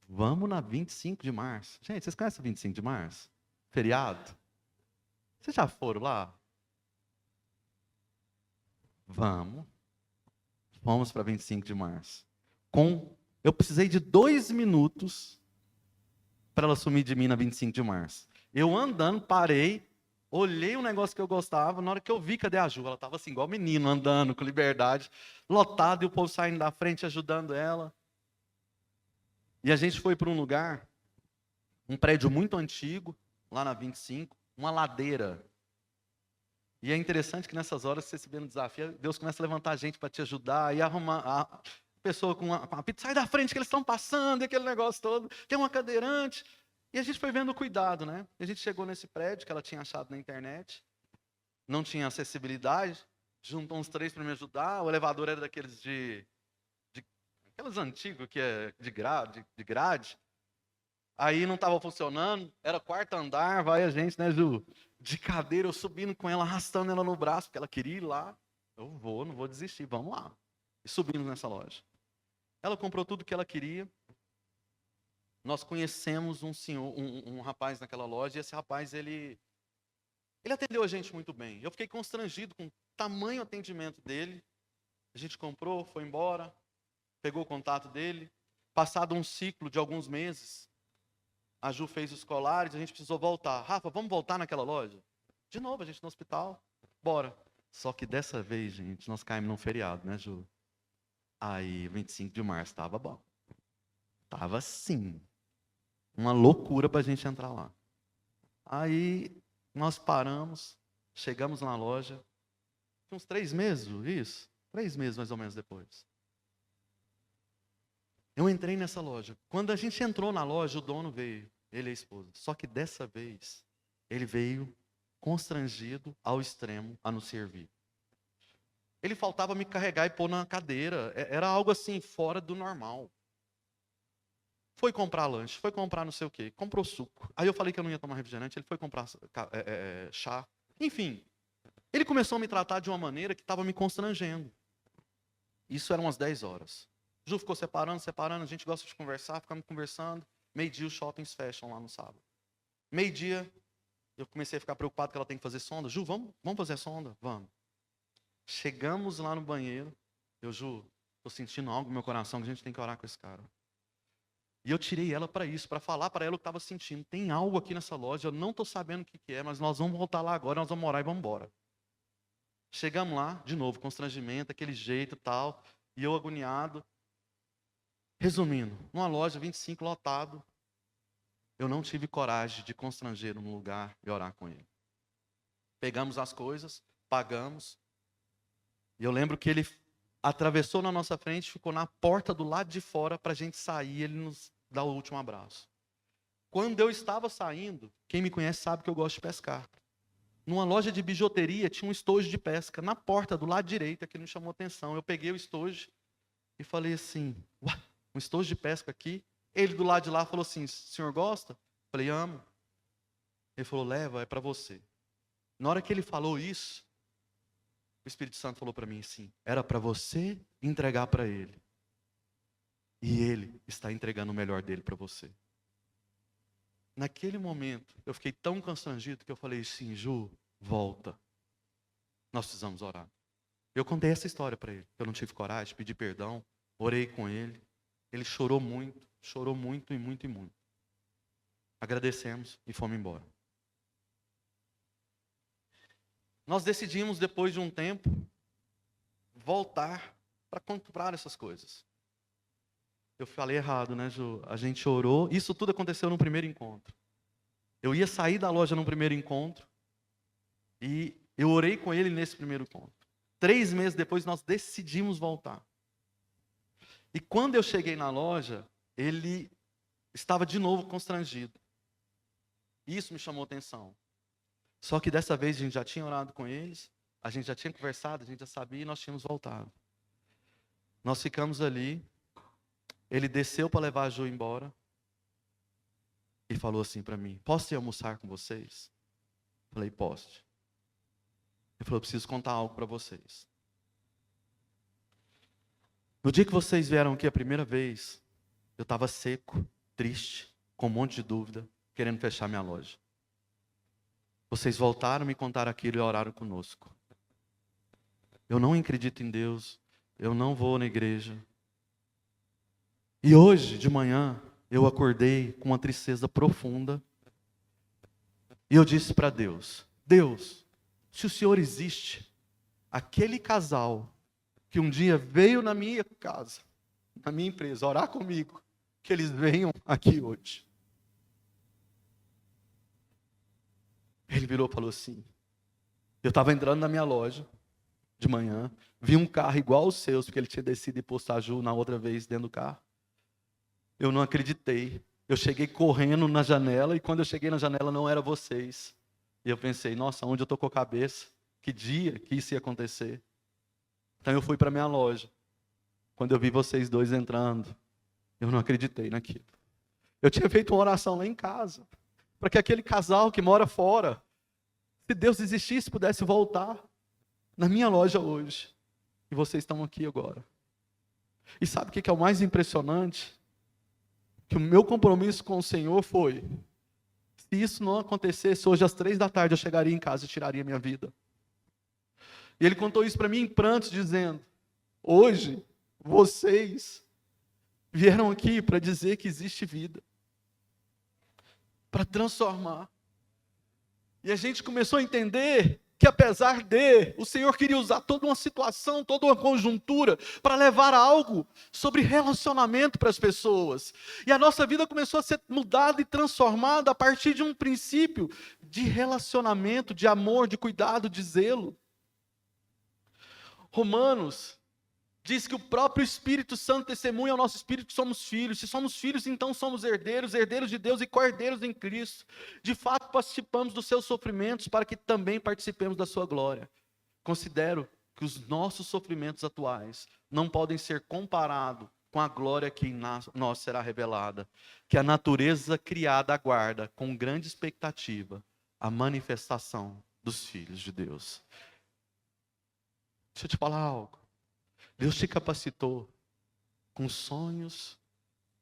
vamos na 25 de março. Gente, vocês conhecem 25 de março? Feriado? Vocês já foram lá? Vamos. Fomos para 25 de março. Eu precisei de 2 minutos para ela sumir de mim na 25 de março. Eu andando, parei, olhei um negócio que eu gostava, na hora que eu vi, cadê a Ju? Ela estava assim, igual menino, andando com liberdade, lotado, e o povo saindo da frente, ajudando ela. E a gente foi para um lugar, um prédio muito antigo, lá na 25, uma ladeira. E é interessante que nessas horas, você se vê no desafio, Deus começa a levantar gente para te ajudar, e arrumar a pessoa com a pizza, sai da frente que eles estão passando, e aquele negócio todo, tem uma cadeirante. E a gente foi vendo o cuidado, né? E a gente chegou nesse prédio que ela tinha achado na internet, não tinha acessibilidade, juntou uns 3 para me ajudar, o elevador era daqueles aqueles antigos que é de grade. Aí não estava funcionando, era 4º andar, vai a gente, né, Ju? De cadeira, eu subindo com ela, arrastando ela no braço, porque ela queria ir lá. Não vou desistir, vamos lá. E subimos nessa loja. Ela comprou tudo que ela queria. Nós conhecemos um senhor, um rapaz naquela loja, e esse rapaz, ele atendeu a gente muito bem. Eu fiquei constrangido com o tamanho atendimento dele. A gente comprou, foi embora, pegou o contato dele. Passado um ciclo de alguns meses, a Ju fez os colares, a gente precisou voltar. Rafa, vamos voltar naquela loja? De novo, a gente no hospital. Bora. Só que dessa vez, gente, nós caímos num feriado, né, Ju? Aí, 25 de março, estava bom. Estava sim. Uma loucura para a gente entrar lá. Aí, nós paramos, chegamos na loja. Uns 3 meses, isso? 3 meses mais ou menos depois. Eu entrei nessa loja. Quando a gente entrou na loja, o dono veio, ele e a esposa. Só que dessa vez, ele veio constrangido ao extremo a nos servir. Ele faltava me carregar e pôr na cadeira. Era algo assim, fora do normal. Foi comprar lanche, foi comprar não sei o quê, comprou suco. Aí eu falei que eu não ia tomar refrigerante, ele foi comprar chá. Enfim, ele começou a me tratar de uma maneira que estava me constrangendo. Isso eram umas 10 horas. Ju ficou separando, a gente gosta de conversar, ficamos conversando. 12:00 os shoppings fecham lá no sábado. 12:00, eu comecei a ficar preocupado que ela tem que fazer sonda. Ju, vamos fazer a sonda? Vamos. Chegamos lá no banheiro. Ju, estou sentindo algo no meu coração que a gente tem que orar com esse cara. E eu tirei ela para isso, para falar para ela o que estava sentindo. Tem algo aqui nessa loja, eu não estou sabendo o que é, mas nós vamos voltar lá agora, nós vamos orar e vamos embora. Chegamos lá, de novo, constrangimento, aquele jeito e tal, e eu agoniado. Resumindo, numa loja 25 lotado, eu não tive coragem de constranger no lugar e orar com ele. Pegamos as coisas, pagamos, E eu lembro que ele atravessou na nossa frente, ficou na porta do lado de fora para a gente sair, ele nos dá o último abraço. Quando eu estava saindo, quem me conhece sabe que eu gosto de pescar. Numa loja de bijuteria tinha um estojo de pesca, na porta do lado direito, que me chamou atenção. Eu peguei o estojo e falei assim, ué, um estojo de pesca aqui? Ele do lado de lá falou assim, senhor gosta? Eu falei, amo. Ele falou, leva, é para você. Na hora que ele falou isso, o Espírito Santo falou para mim assim, era para você entregar para ele. E ele está entregando o melhor dele para você. Naquele momento, eu fiquei tão constrangido que eu falei assim, Ju, volta. Nós precisamos orar. Eu contei essa história para ele. Eu não tive coragem, pedi perdão, orei com ele. Ele chorou muito e muito e muito. Agradecemos e fomos embora. Nós decidimos, depois de um tempo, voltar para comprar essas coisas. Eu falei errado, né, Ju? A gente orou. Isso tudo aconteceu no primeiro encontro. Eu ia sair da loja no primeiro encontro. E eu orei com ele nesse primeiro encontro. 3 meses depois, nós decidimos voltar. E quando eu cheguei na loja, ele estava de novo constrangido. Isso me chamou atenção. Só que dessa vez a gente já tinha orado com eles, a gente já tinha conversado, a gente já sabia e nós tínhamos voltado. Nós ficamos ali, ele desceu para levar a Ju embora e falou assim para mim, posso ir almoçar com vocês? Falei, posso. Ele falou, eu preciso contar algo para vocês. No dia que vocês vieram aqui a primeira vez, eu estava seco, triste, com um monte de dúvida, querendo fechar minha loja. Vocês voltaram, me contaram aquilo e oraram conosco. Eu não acredito em Deus, eu não vou na igreja. E hoje, de manhã, eu acordei com uma tristeza profunda. E eu disse para Deus, Deus, se o Senhor existe, aquele casal que um dia veio na minha casa, na minha empresa, orar comigo, que eles venham aqui hoje. Ele virou e falou assim, eu estava entrando na minha loja, de manhã, vi um carro igual aos seus, porque ele tinha descido e posto a Ju na outra vez dentro do carro. Eu não acreditei. Eu cheguei correndo na janela, e quando eu cheguei na janela não era vocês. E eu pensei, nossa, onde eu estou com a cabeça? Que dia que isso ia acontecer? Então eu fui para a minha loja. Quando eu vi vocês dois entrando, eu não acreditei naquilo. Eu tinha feito uma oração lá em casa, para que aquele casal que mora fora, se Deus existisse, pudesse voltar na minha loja hoje. E vocês estão aqui agora. E sabe o que é o mais impressionante? Que o meu compromisso com o Senhor foi, se isso não acontecesse, hoje às 3 da tarde eu chegaria em casa e tiraria minha vida. E ele contou isso para mim em prantos, dizendo, hoje, vocês vieram aqui para dizer que existe vida, para transformar. E a gente começou a entender que apesar de, o Senhor queria usar toda uma situação, toda uma conjuntura, para levar algo sobre relacionamento para as pessoas. E a nossa vida começou a ser mudada e transformada a partir de um princípio de relacionamento, de amor, de cuidado, de zelo. Romanos diz que o próprio Espírito Santo testemunha ao nosso espírito que somos filhos. Se somos filhos, então somos herdeiros, herdeiros de Deus e co-herdeiros em Cristo. De fato, participamos dos seus sofrimentos para que também participemos da sua glória. Considero que os nossos sofrimentos atuais não podem ser comparados com a glória que em nós será revelada, que a natureza criada aguarda com grande expectativa a manifestação dos filhos de Deus. Deixa eu te falar algo. Deus te capacitou com sonhos,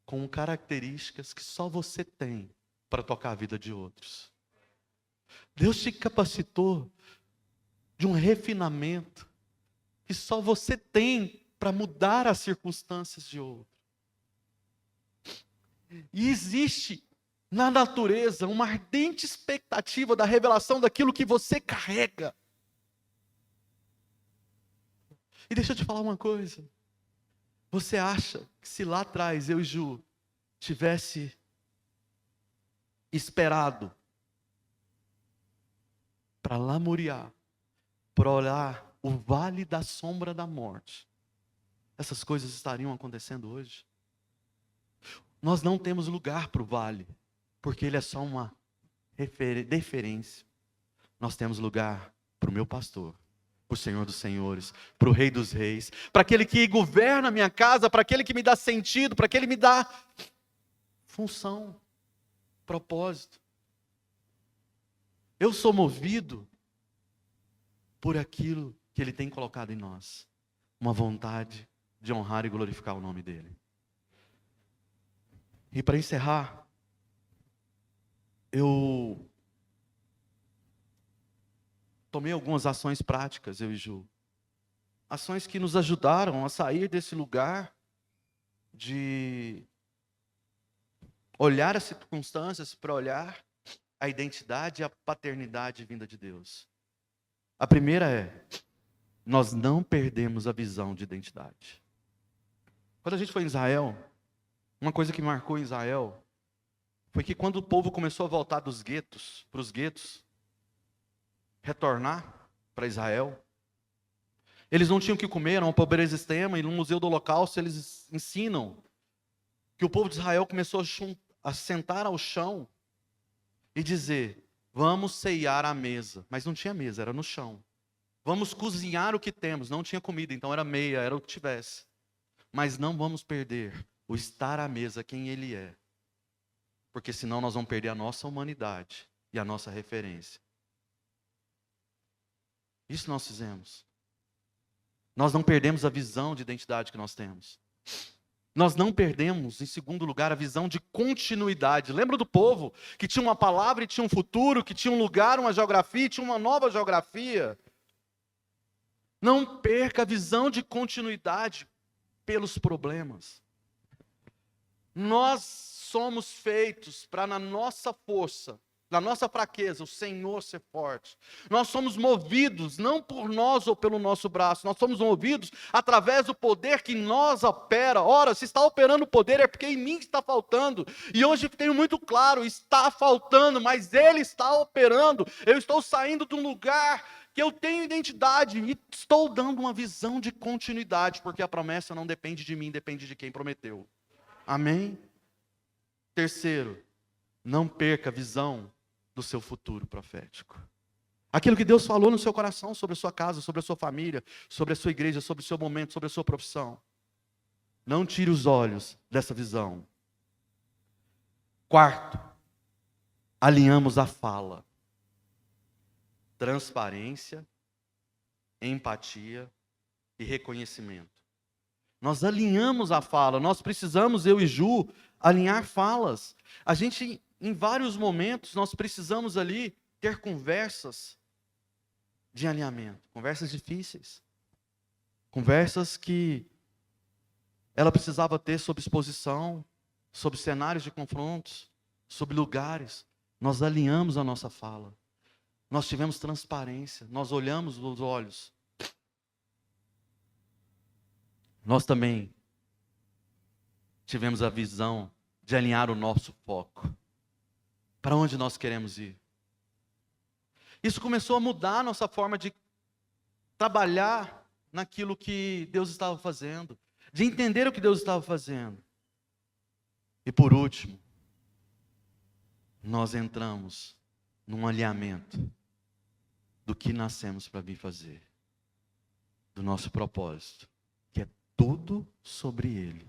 com características que só você tem para tocar a vida de outros. Deus te capacitou de um refinamento que só você tem para mudar as circunstâncias de outro. E existe na natureza uma ardente expectativa da revelação daquilo que você carrega. E deixa eu te falar uma coisa. Você acha que se lá atrás eu e Ju tivesse esperado para lamuriar, para olhar o vale da sombra da morte, essas coisas estariam acontecendo hoje? Nós não temos lugar para o vale, porque ele é só uma deferência. Nós temos lugar para o meu pastor, para o Senhor dos Senhores, para o Rei dos Reis, para aquele que governa a minha casa, para aquele que me dá sentido, para aquele que me dá função, propósito. Eu sou movido por aquilo que Ele tem colocado em nós, uma vontade de honrar e glorificar o nome dEle. E para encerrar, eu tomei algumas ações práticas, eu e Ju. Ações que nos ajudaram a sair desse lugar de olhar as circunstâncias para olhar a identidade e a paternidade vinda de Deus. A primeira é, nós não perdemos a visão de identidade. Quando a gente foi em Israel, uma coisa que marcou em Israel foi que quando o povo começou a voltar dos guetos, para os guetos, retornar para Israel, eles não tinham o que comer, era uma pobreza extrema, e no Museu do Holocausto eles ensinam que o povo de Israel começou a sentar ao chão e dizer, vamos ceiar à mesa, mas não tinha mesa, era no chão. Vamos cozinhar o que temos, não tinha comida, então era meia, era o que tivesse. Mas não vamos perder o estar à mesa, quem Ele é. Porque senão nós vamos perder a nossa humanidade e a nossa referência. Isso nós fizemos. Nós não perdemos a visão de identidade que nós temos. Nós não perdemos, em segundo lugar, a visão de continuidade. Lembra do povo que tinha uma palavra e tinha um futuro, que tinha um lugar, uma geografia e tinha uma nova geografia? Não perca a visão de continuidade pelos problemas. Nós somos feitos para, na nossa força, na nossa fraqueza, o Senhor ser forte. Nós somos movidos, não por nós ou pelo nosso braço, nós somos movidos através do poder que em nós opera. Ora, se está operando o poder é porque em mim está faltando. E hoje tenho muito claro, está faltando, mas Ele está operando. Eu estou saindo de um lugar que eu tenho identidade e estou dando uma visão de continuidade, porque a promessa não depende de mim, depende de quem prometeu. Amém? Terceiro, não perca a visão do seu futuro profético. Aquilo que Deus falou no seu coração sobre a sua casa, sobre a sua família, sobre a sua igreja, sobre o seu momento, sobre a sua profissão. Não tire os olhos dessa visão. Quarto, alinhamos a fala. Transparência, empatia e reconhecimento. Nós alinhamos a fala, nós precisamos, eu e Ju, alinhar falas. A gente, em vários momentos, nós precisamos ali ter conversas de alinhamento, conversas difíceis, conversas que ela precisava ter sob exposição, sob cenários de confrontos, sob lugares. Nós alinhamos a nossa fala, nós tivemos transparência, nós olhamos nos olhos. Nós também tivemos a visão de alinhar o nosso foco. Para onde nós queremos ir? Isso começou a mudar a nossa forma de trabalhar naquilo que Deus estava fazendo, de entender o que Deus estava fazendo. E por último, nós entramos num alinhamento do que nascemos para vir fazer, do nosso propósito, que é tudo sobre Ele,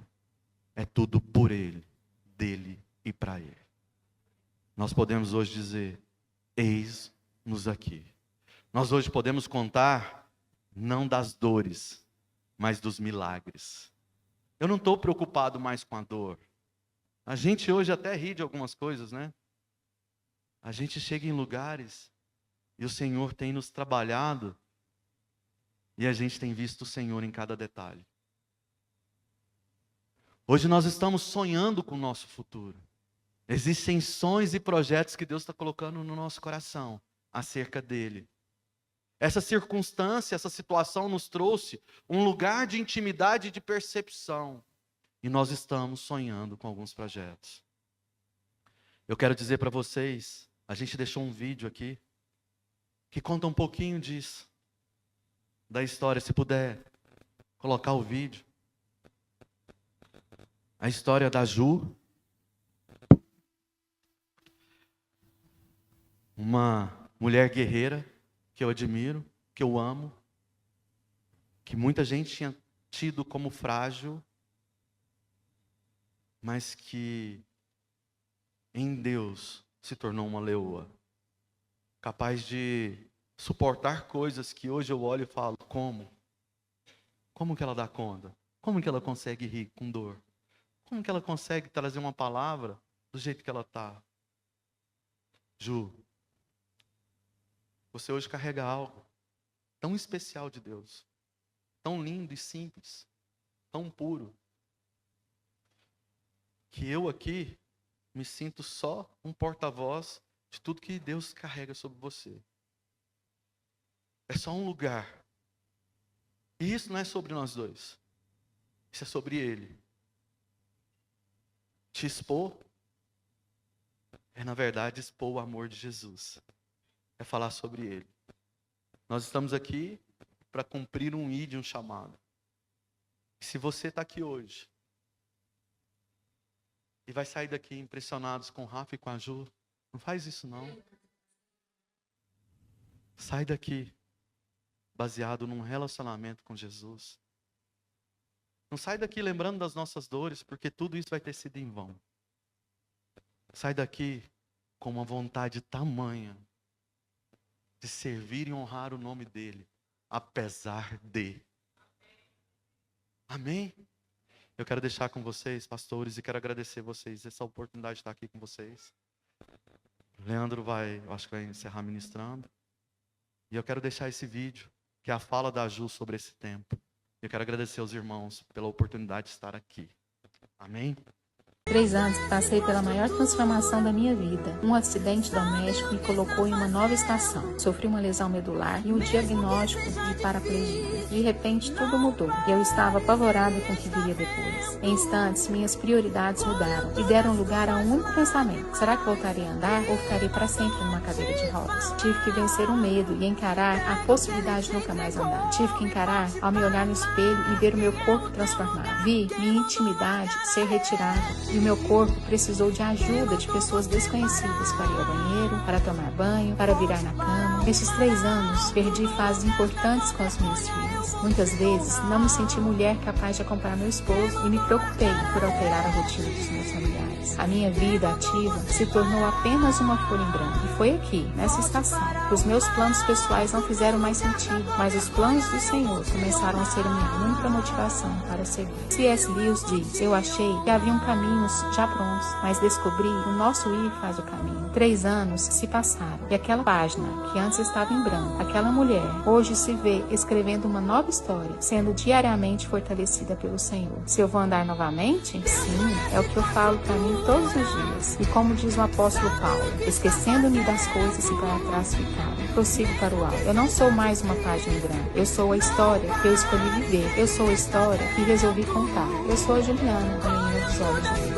é tudo por Ele, dele e para Ele. Nós podemos hoje dizer, eis-nos aqui. Nós hoje podemos contar, não das dores, mas dos milagres. Eu não estou preocupado mais com a dor. A gente hoje até ri de algumas coisas, né? A gente chega em lugares e o Senhor tem nos trabalhado e a gente tem visto o Senhor em cada detalhe. Hoje nós estamos sonhando com o nosso futuro. Existem sonhos e projetos que Deus está colocando no nosso coração acerca dele. Essa circunstância, essa situação nos trouxe um lugar de intimidade e de percepção. E nós estamos sonhando com alguns projetos. Eu quero dizer para vocês, a gente deixou um vídeo aqui, que conta um pouquinho disso. da história, se puder colocar o vídeo. A história da Ju, uma mulher guerreira que eu admiro, que eu amo, que muita gente tinha tido como frágil, mas que em Deus se tornou uma leoa, capaz de suportar coisas que hoje eu olho e falo, como? Como que ela dá conta? Como que ela consegue rir com dor? Como que ela consegue trazer uma palavra do jeito que ela está? Ju, você hoje carrega algo tão especial de Deus, tão lindo e simples, tão puro, que eu aqui me sinto só um porta-voz de tudo que Deus carrega sobre você. É só um lugar. E isso não é sobre nós dois. Isso é sobre Ele. Te expor é, na verdade, expor o amor de Jesus. É falar sobre Ele. Nós estamos aqui para cumprir um ID, um chamado. E se você está aqui hoje e vai sair daqui impressionados com o Rafa e com a Ju, não faz isso não. Sai daqui baseado num relacionamento com Jesus. Não sai daqui lembrando das nossas dores, porque tudo isso vai ter sido em vão. Sai daqui com uma vontade tamanha de servir e honrar o nome dEle, apesar de. Amém? Eu quero deixar com vocês, pastores, e quero agradecer vocês essa oportunidade de estar aqui com vocês. Leandro eu acho que vai encerrar ministrando. E eu quero deixar esse vídeo, que é a fala da Ju sobre esse tempo. Eu quero agradecer aos irmãos pela oportunidade de estar aqui. Amém? 3 anos que passei pela maior transformação da minha vida. Um acidente doméstico me colocou em uma nova estação. Sofri uma lesão medular e um diagnóstico de paraplegia. De repente, tudo mudou e eu estava apavorada com o que viria depois. Em instantes, minhas prioridades mudaram e deram lugar a um único pensamento. Será que voltaria a andar ou ficaria para sempre numa cadeira de rodas? Tive que vencer o medo e encarar a possibilidade de nunca mais andar. Tive que encarar ao me olhar no espelho e ver o meu corpo transformado. Vi minha intimidade ser retirada e o meu corpo precisou de ajuda de pessoas desconhecidas para ir ao banheiro, para tomar banho, para virar na cama. Nesses 3 anos, perdi fases importantes com as minhas filhas. Muitas vezes, não me senti mulher capaz de acompanhar meu esposo e me preocupei por alterar a rotina dos meus familiares. A minha vida ativa se tornou apenas uma folha em branco. E foi aqui, nessa estação, que os meus planos pessoais não fizeram mais sentido, mas os planos do Senhor começaram a ser a minha única motivação para seguir. C.S. Lewis diz, eu achei que haviam caminhos já prontos, mas descobri que o nosso ir faz o caminho. 3 anos se passaram e aquela página que antes estava em branco, aquela mulher, hoje se vê escrevendo uma nova história, sendo diariamente fortalecida pelo Senhor. Se eu vou andar novamente? Sim, é o que eu falo para mim todos os dias. E como diz o apóstolo Paulo, esquecendo-me das coisas que para trás ficaram, prossigo para o alto. Eu não sou mais uma página em branco, eu sou a história que eu escolhi viver, eu sou a história que resolvi contar. Eu sou a Juliana, a menina dos olhos de Deus.